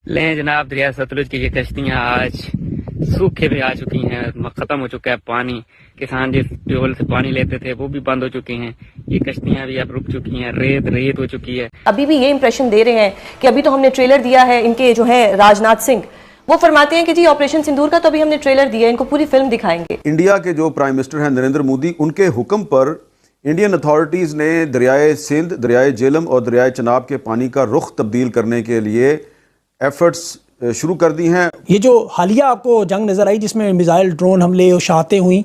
लें जनाब, दरिया सतलुज की ये कश्तियां आज सूखे पे आ चुकी हैं, खत्म हो चुका है पानी। किसान जिस ट्यूबवेल से पानी लेते थे वो भी बंद हो चुके हैं। ये कश्तियां भी अब रुक चुकी हैं, रेत रेत हो चुकी है। अभी भी ये इंप्रेशन दे रहे हैं कि अभी तो हमने ट्रेलर दिया है इनके जो है राजनाथ सिंह, वो फरमाते हैं कि जी ऑपरेशन सिंदूर का तो अभी हमने ट्रेलर दिया है, इनको पूरी फिल्म दिखाएंगे। इंडिया के जो प्राइम मिनिस्टर हैं नरेंद्र मोदी, उनके हुक्म पर इंडियन अथॉरिटीज़ ने दरियाए सिंध, दरियाए झेलम और दरियाए चनाब के पानी का रुख तब्दील करने के लिए एफर्ट्स शुरू कर दी हैं। ये जो हालिया आपको जंग नज़र आई जिसमें मिसाइल ड्रोन हमले और शहादतें हुई,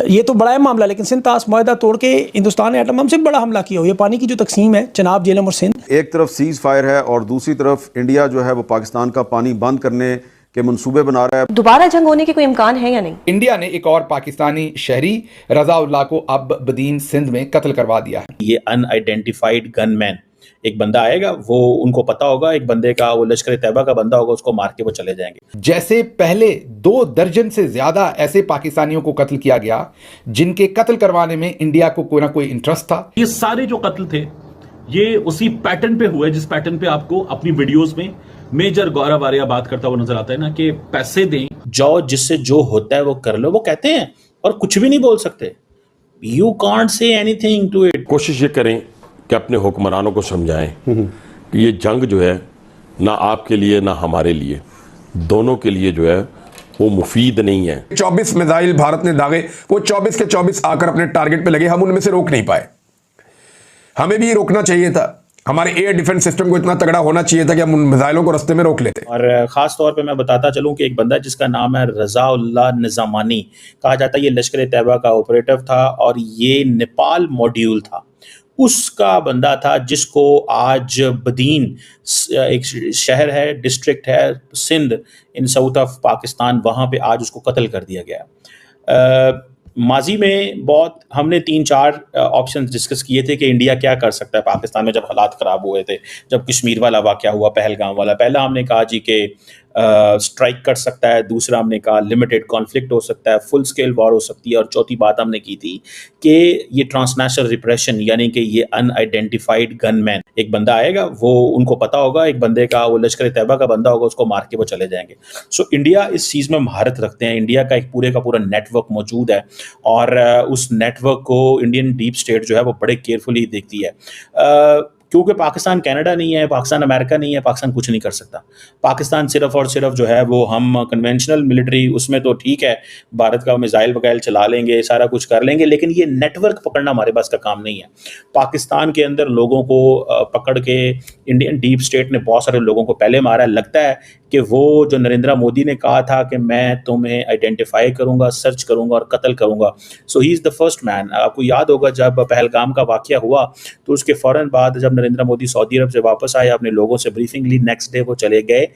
ये तो बड़ा है मामला, लेकिन सिंध तास मुआहदा तोड़ के हिंदुस्तान ने एटम बम से बड़ा हमला किया हो। ये पानी की जो तकसीम है चनाब, झेलम और सिंध, एक तरफ सीज फायर है और दूसरी तरफ इंडिया जो है वो पाकिस्तान का पानी बंद करने के मंसूबे बना रहा है। दोबारा जंग होने के कोई इम्कान है या नहीं? इंडिया ने एक और पाकिस्तानी शहरी रजाउल्लाह को अब बदीन सिंध में कत्ल करवा दिया है। ये अनआइडेंटिफाइड गनमैन, एक बंदा आएगा, वो उनको पता होगा एक बंदे का, वो लश्कर तैयबा का बंदा होगा, उसको मार के वो चले जाएंगे। जैसे पहले 2 दर्जन से ज्यादा ऐसे पाकिस्तानियों को कत्ल किया गया जिनके कत्ल करवाने में इंडिया को कोई ना कोई इंटरेस्ट था। ये सारे जो कत्ल थे ये उसी पैटर्न पे हुए जिस पैटर्न पे आपको अपनी वीडियोस में मेजर गौरव आर्या बात करता हुआ नजर आता है ना, कि पैसे दें, जो जिससे जो होता है वो कर लो, वो कहते हैं और कुछ भी नहीं बोल सकते। You can't say anything to it. कोशिश ये करें कि अपने हुक्मरानों को समझाएं कि ये जंग जो है ना आपके लिए ना हमारे लिए, दोनों के लिए जो है वो मुफीद नहीं है। 24 मिसाइल भारत ने दागे, वो 24 के 24 आकर अपने टारगेट पे लगे, हम उनमें से रोक नहीं पाए। हमें भी रोकना चाहिए था, हमारे एयर डिफेंस सिस्टम को इतना तगड़ा होना चाहिए था कि हम उन मिसाइलों को रास्ते में रोक लेते। और खास तौर पे मैं बताता चलूं कि एक बंदा जिसका नाम है रजाउल्लाह निजामानी, कहा जाता है ये लश्कर तैयबा का ऑपरेटिव था और ये नेपाल मॉड्यूल था, उसका बंदा था जिसको आज बदीन, एक शहर है, डिस्ट्रिक्ट है सिंध इन साउथ ऑफ पाकिस्तान, वहाँ पे आज उसको कत्ल कर दिया गया। माजी में बहुत हमने 3-4 ऑप्शंस डिस्कस किए थे कि इंडिया क्या कर सकता है पाकिस्तान में जब हालात ख़राब हुए थे, जब कश्मीर वाला वाक़या हुआ, पहलगाम वाला। पहला हमने कहा जी कि स्ट्राइक कर सकता है, दूसरा हमने कहा लिमिटेड कॉन्फ्लिक्ट हो सकता है, फुल स्केल वॉर हो सकती है, और चौथी बात हमने की थी कि ये ट्रांसनेशनल रिप्रेशन, यानी कि ये अनआइडेंटिफाइड गनमैन, एक बंदा आएगा, वो उनको पता होगा एक बंदे का, वो लश्कर तैयबा का बंदा होगा, उसको मार के वो चले जाएंगे। सो इंडिया इस चीज़ में महारत रखते हैं, इंडिया का एक पूरे का पूरा नेटवर्क मौजूद है और उस नेटवर्क को इंडियन डीप स्टेट जो है वो बड़े केयरफुली देखती है। क्योंकि पाकिस्तान कनाडा नहीं है, पाकिस्तान अमेरिका नहीं है, पाकिस्तान कुछ नहीं कर सकता। पाकिस्तान सिर्फ और सिर्फ जो है वो, हम कन्वेंशनल मिलिट्री उसमें तो ठीक है, भारत का मिसाइल वगैरह चला लेंगे, सारा कुछ कर लेंगे, लेकिन ये नेटवर्क पकड़ना हमारे पास का काम नहीं है। पाकिस्तान के अंदर लोगों को पकड़ के इंडियन डीप स्टेट ने बहुत सारे लोगों को पहले मारा। लगता है कि वो जो नरेंद्र मोदी ने कहा था कि मैं तुम्हें आइडेंटिफाई करूंगा, सर्च करूंगा और कत्ल करूंगा, so he is the first man. आपको याद होगा जब पहलगाम का वाक़या हुआ तो उसके फ़ौरन बाद जब नरेंद्र मोदी सऊदी अरब से वापस आए, अपने लोगों से ब्रीफिंग ली, नेक्स्ट डे वो चले गए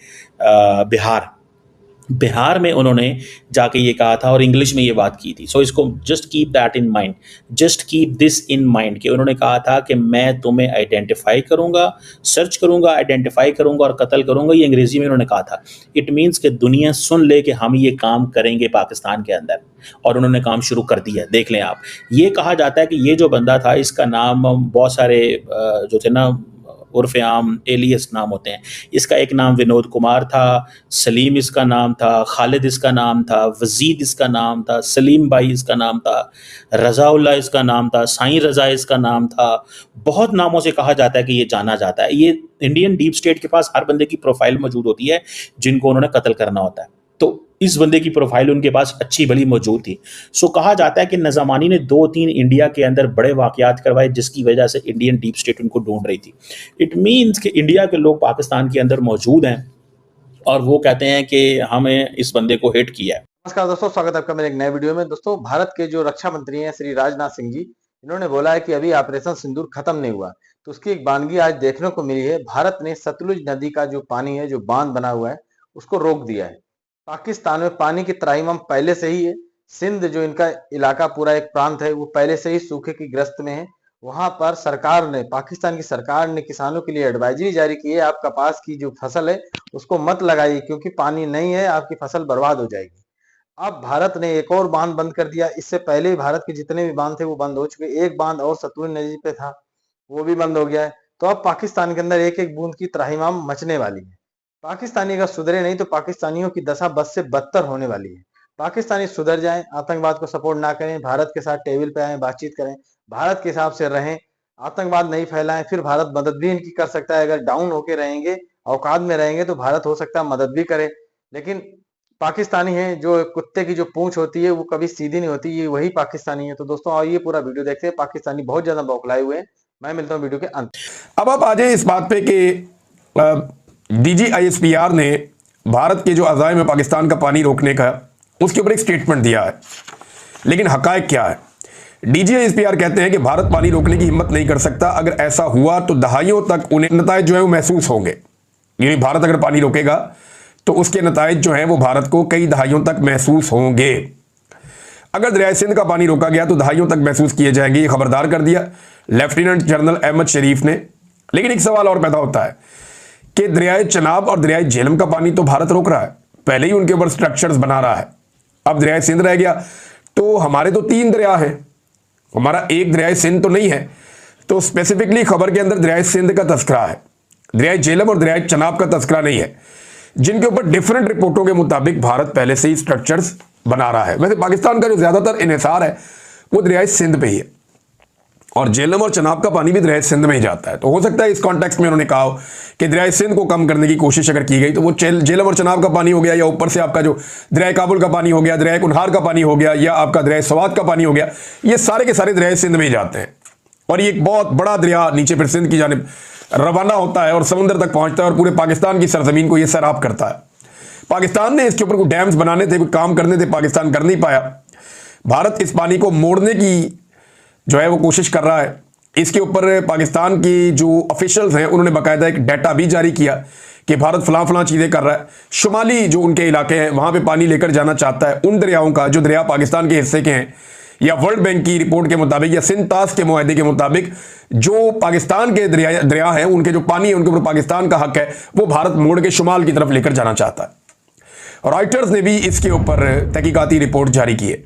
बिहार में उन्होंने जाके ये कहा था और इंग्लिश में ये बात की थी। सो इसको just keep that in mind, just keep this in mind कि उन्होंने कहा था कि मैं तुम्हें आइडेंटिफाई करूंगा, सर्च करूंगा, आइडेंटिफाई करूंगा और कत्ल करूंगा। ये अंग्रेजी में उन्होंने कहा था। इट मीन्स कि दुनिया सुन ले कि हम ये काम करेंगे पाकिस्तान के अंदर, और उन्होंने काम शुरू कर दिया। देख लें आप, ये कहा जाता है कि ये जो बंदा था, इसका नाम बहुत सारे जो थे ना उर्फ आम एलियस नाम होते हैं, इसका एक नाम विनोद कुमार था, सलीम इसका नाम था, खालिद इसका नाम था, वजीद इसका नाम था, सलीम भाई इसका नाम था, रज़ाउल्लाह इसका नाम था, साईं रज़ा इसका नाम था। बहुत नामों से कहा जाता है कि ये जाना जाता है। ये इंडियन डीप स्टेट के पास हर बंदे की प्रोफाइल मौजूद होती है जिनको उन्होंने कत्ल करना होता है, तो इस बंदे की प्रोफाइल उनके पास अच्छी भली मौजूद थी। सो कहा जाता है कि निज़ामानी ने 2-3 इंडिया के अंदर बड़े वाक़यात करवाए जिसकी वजह से इंडियन डीप स्टेट उनको ढूंढ रही थी। इट मीन्स कि इंडिया के लोग पाकिस्तान के अंदर मौजूद हैं और वो कहते हैं कि हमें इस बंदे को हिट किया है। नमस्कार दोस्तों, स्वागत है आपका मेरे एक नए वीडियो में। दोस्तों, भारत के जो रक्षा मंत्री हैं श्री राजनाथ सिंह जी, इन्होंने बोला है कि अभी ऑपरेशन सिंदूर खत्म नहीं हुआ, तो उसकी एक बानगी आज देखने को मिली है। भारत ने सतलुज नदी का जो पानी है, जो बांध बना हुआ है, उसको रोक दिया है। पाकिस्तान में पानी की त्राहिमाम पहले से ही है। सिंध जो इनका इलाका पूरा एक प्रांत है, वो पहले से ही सूखे की ग्रस्त में है। वहां पर सरकार ने, पाकिस्तान की सरकार ने किसानों के लिए एडवाइजरी जारी की है, आप कपास की जो फसल है उसको मत लगाइए क्योंकि पानी नहीं है, आपकी फसल बर्बाद हो जाएगी। अब भारत ने एक और बांध बंद कर दिया। इससे पहले भारत के जितने भी बांध थे वो बंद हो चुके। एक बांध और सतलुज नदी पे था, वो भी बंद हो गया है। तो अब पाकिस्तान के अंदर एक एक बूंद की त्राहिमाम मचने वाली है। पाकिस्तानी अगर सुधरे नहीं तो पाकिस्तानियों की दशा बद से बदतर होने वाली है। पाकिस्तानी सुधर जाएं, आतंकवाद को सपोर्ट ना करें, भारत के साथ टेबल पे आएं, बातचीत करें, भारत के हिसाब से रहें, आतंकवाद नहीं फैलाएं, फिर भारत मदद भी इनकी कर सकता है। अगर डाउन होके रहेंगे, औकात में रहेंगे तो भारत हो सकता है मदद भी करे। लेकिन पाकिस्तानी है, जो कुत्ते की जो पूंछ होती है वो कभी सीधी नहीं होती, ये वही पाकिस्तानी है। तो दोस्तों आओ ये पूरा वीडियो देखते हैं। पाकिस्तानी बहुत ज्यादा बौखलाए हुए हैं। मैं मिलता हूँ वीडियो के अंत। अब आप आ जाए इस बात पे कि DGISPR ने भारत के जो अज़ाइम है पाकिस्तान का पानी रोकने का, उसके ऊपर एक स्टेटमेंट दिया है, लेकिन हकायक क्या है? DGISPR कहते हैं कि भारत पानी रोकने की हिम्मत नहीं कर सकता। अगर ऐसा हुआ तो दहाइयों तक उन्हें नतायज जो है वो महसूस होंगे। यानी भारत अगर पानी रोकेगा तो उसके नतायज जो है वो भारत को कई दहाइयों तक महसूस होंगे। अगर दरियाए सिंध का पानी रोका गया तो दहाइयों तक महसूस किए जाएंगे, ये खबरदार कर दिया लेफ्टिनेंट जनरल अहमद शरीफ ने। लेकिन एक सवाल और पैदा होता है कि दरियाए चनाब और दरियाए झेलम का पानी तो भारत रोक रहा है, पहले ही उनके ऊपर स्ट्रक्चर्स बना रहा है। अब दरियाए सिंध रह गया, तो हमारे तो 3 दरिया हैं, हमारा एक दरियाए सिंध तो नहीं है। तो स्पेसिफिकली खबर के अंदर दरियाए सिंध का तस्करा है, दरियाए झेलम और दरियाए चनाब का तस्करा नहीं है, जिनके ऊपर डिफरेंट रिपोर्टों के मुताबिक भारत पहले से ही स्ट्रक्चर्स बना रहा है। वैसे पाकिस्तान का जो ज्यादातर इन्हिसार है वो दरियाए सिंध पे ही है, और झेलम और चनाब का पानी भी दरियाए सिंध में ही जाता है। तो हो सकता है इस कॉन्टेक्स्ट में उन्होंने कहा हो कि दरियाए सिंध को कम करने की कोशिश अगर की गई तो वो झेलम और चनाब का पानी हो गया, या ऊपर से आपका जो दरियाए काबुल का पानी हो गया, दरियाए कुनहार का पानी हो गया, या आपका दरियाए सवात का पानी हो गया, ये सारे के सारे दरियाए सिंध में ही जाते हैं। और ये एक बहुत बड़ा दरिया नीचे फिर सिंध की जानिब रवाना होता है और समुद्र तक पहुंचता है और पूरे पाकिस्तान की सरजमीन को ये सैराब करता है। पाकिस्तान ने इसके ऊपर कोई डैम्स बनाने थे, कोई काम करने थे, पाकिस्तान कर नहीं पाया। भारत इस पानी को मोड़ने की जो है वो कोशिश कर रहा है। इसके ऊपर पाकिस्तान की जो ऑफिशियल्स हैं उन्होंने बाकायदा एक डाटा भी जारी किया कि भारत फलां चीज़ें कर रहा है। शुमाली जो उनके इलाके हैं वहाँ पे पानी लेकर जाना चाहता है, उन दरियाओं का जो दरिया पाकिस्तान के हिस्से के हैं, या वर्ल्ड बैंक की रिपोर्ट के मुताबिक या सिंध तास के मुआहदे के मुताबिक जो पाकिस्तान के दरिया हैं उनके जो पानी है उनके ऊपर पाकिस्तान का हक है, वो भारत मोड़ के शुमाल की तरफ लेकर जाना चाहता है। रॉयटर्स ने भी इसके ऊपर तहकीकाती रिपोर्ट जारी की है,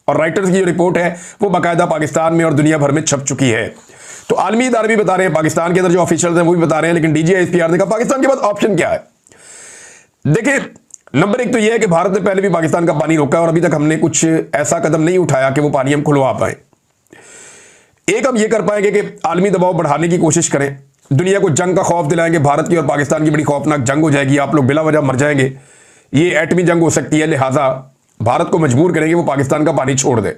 और रॉयटर्स की जो रिपोर्ट है वो बाकायदा पाकिस्तान में और दुनिया भर में छप चुकी है। तो आलमी इदारे भी बता रहे हैं, पाकिस्तान के अंदर जो ऑफिशियल्स हैं वो भी बता रहे हैं, लेकिन DGISPR ने कहा पाकिस्तान के पास ऑप्शन क्या है। देखिए, नंबर 1 तो यह है कि भारत ने पहले भी पाकिस्तान का पानी रोका है और अभी तक हमने कुछ ऐसा कदम नहीं उठाया कि वो पानी हम खुलवा पाए। एक हम ये कर पाएंगे कि आलमी दबाव बढ़ाने की कोशिश करें, दुनिया को जंग का खौफ दिलाएंगे, भारत की और पाकिस्तान की बड़ी खौफनाक जंग हो जाएगी, आप लोग बिला वजह मर जाएंगे, ये एटमी जंग हो सकती है, लिहाजा भारत को मजबूर करेंगे वो पाकिस्तान का पानी छोड़ दे।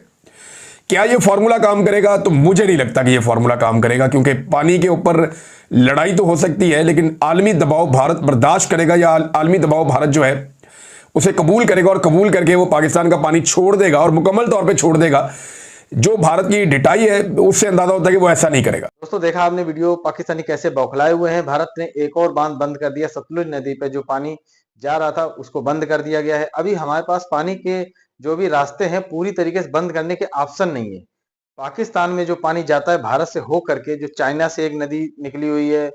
क्या ये फॉर्मूला काम करेगा? तो मुझे नहीं लगता कि ये फॉर्मूला काम करेगा, क्योंकि पानी के ऊपर लड़ाई तो हो सकती है, लेकिन आलमी दबाव भारत बर्दाश्त करेगा, या आलमी दबाव भारत जो है उसे कबूल करेगा, और कबूल करके वो पाकिस्तान का पानी छोड़ देगा, और मुकम्मल तौर पे छोड़ देगा। जो भारत की डिटाई है उससे अंदाजा होता है कि वो ऐसा नहीं करेगा। दोस्तों देखा आपने वीडियो, पाकिस्तानी कैसे बौखलाए हुए हैं। भारत ने एक और बांध बंद कर दिया, सतलुज नदी पे जो पानी जा रहा था उसको बंद कर दिया गया है। अभी हमारे पास पानी के जो भी रास्ते हैं पूरी तरीके से बंद करने के ऑप्शन नहीं है। पाकिस्तान में जो पानी जाता है भारत से हो करके, जो चाइना से एक नदी निकली हुई है,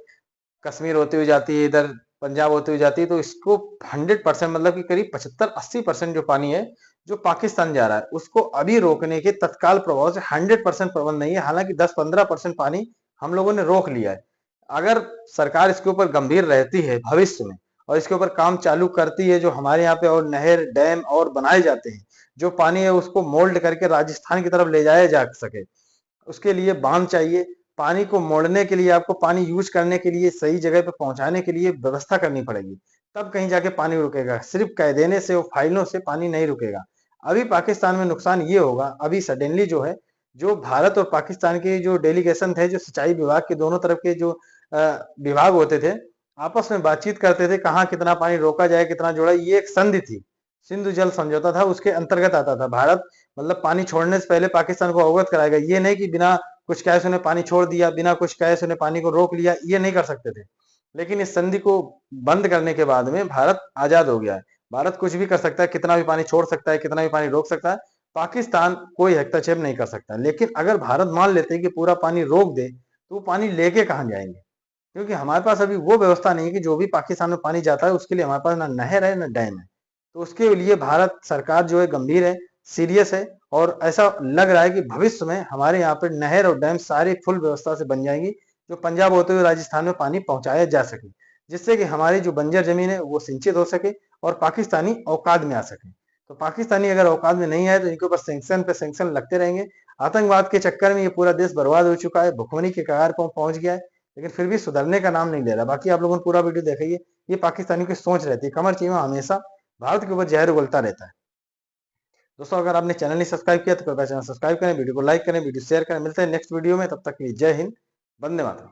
कश्मीर होते हुए जाती है, इधर पंजाब होते हुए जाती है, तो इसको 100% मतलब कि करीब 75-80% जो पानी है जो पाकिस्तान जा रहा है उसको अभी रोकने के तत्काल प्रभाव से 100% प्रबंध नहीं है। हालांकि 10-15% पानी हम लोगों ने रोक लिया है। अगर सरकार इसके ऊपर गंभीर रहती है भविष्य में और इसके ऊपर काम चालू करती है, जो हमारे यहाँ पे और नहर डैम और बनाए जाते हैं, जो पानी है उसको मोल्ड करके राजस्थान की तरफ ले जाया जा सके, उसके लिए बांध चाहिए। पानी को मोड़ने के लिए, आपको पानी यूज करने के लिए, सही जगह पे पहुंचाने के लिए व्यवस्था करनी पड़ेगी, तब कहीं जाके पानी रुकेगा। सिर्फ कह देने से, वो फाइलों से पानी नहीं रुकेगा। अभी पाकिस्तान में नुकसान ये होगा, अभी सडनली जो है, जो भारत और पाकिस्तान के जो डेलीगेशन थे, जो सिंचाई विभाग के दोनों तरफ के जो विभाग होते थे, आपस में बातचीत करते थे, कहाँ कितना पानी रोका जाए, कितना जोड़ा। ये एक संधि थी, सिंधु जल समझौता था, उसके अंतर्गत आता था। भारत मतलब पानी छोड़ने से पहले पाकिस्तान को अवगत कराएगा, ये नहीं कि बिना कुछ कहे सुने पानी छोड़ दिया, बिना कुछ कहे सुने पानी को रोक लिया, ये नहीं कर सकते थे। लेकिन इस संधि को बंद करने के बाद में भारत आजाद हो गया है। भारत कुछ भी कर सकता है, कितना भी पानी छोड़ सकता है, कितना भी पानी रोक सकता है, पाकिस्तान कोई हस्तक्षेप नहीं कर सकता। लेकिन अगर भारत मान लेते हैं कि पूरा पानी रोक दे, तो वो पानी लेके कहाँ जाएंगे? क्योंकि हमारे पास अभी वो व्यवस्था नहीं है कि जो भी पाकिस्तान में पानी जाता है उसके लिए हमारे पास ना नहर है ना डैम है। तो उसके लिए भारत सरकार जो है गंभीर है, सीरियस है, और ऐसा लग रहा है कि भविष्य में हमारे यहाँ पर नहर और डैम सारी फुल व्यवस्था से बन जाएंगी, जो पंजाब होते हुए राजस्थान में पानी पहुंचाया जा सके। जिससे कि हमारी जो बंजर जमीन है वो सिंचित हो सके और पाकिस्तानी औकात में आ सके। तो पाकिस्तानी अगर औकात में नहीं आए तो इनके ऊपर सैंक्शन पे सैंक्शन लगते रहेंगे। आतंकवाद के चक्कर में ये पूरा देश बर्बाद हो चुका है, भुखमरी के कगार पर पहुंच गया है, लेकिन फिर भी सुधरने का नाम नहीं ले रहा। बाकी आप लोगों ने पूरा वीडियो देखिए, ये पाकिस्तानियों की सोच रहती है, कमर चीमा हमेशा भारत के ऊपर जहर उगलता रहता है। दोस्तों अगर आपने चैनल नहीं सब्सक्राइब किया तो कृपया चैनल सब्सक्राइब करें, वीडियो को लाइक करें, वीडियो शेयर करें। मिलते हैं नेक्स्ट वीडियो में, तब तक के लिए जय हिंद, वंदे मातरम।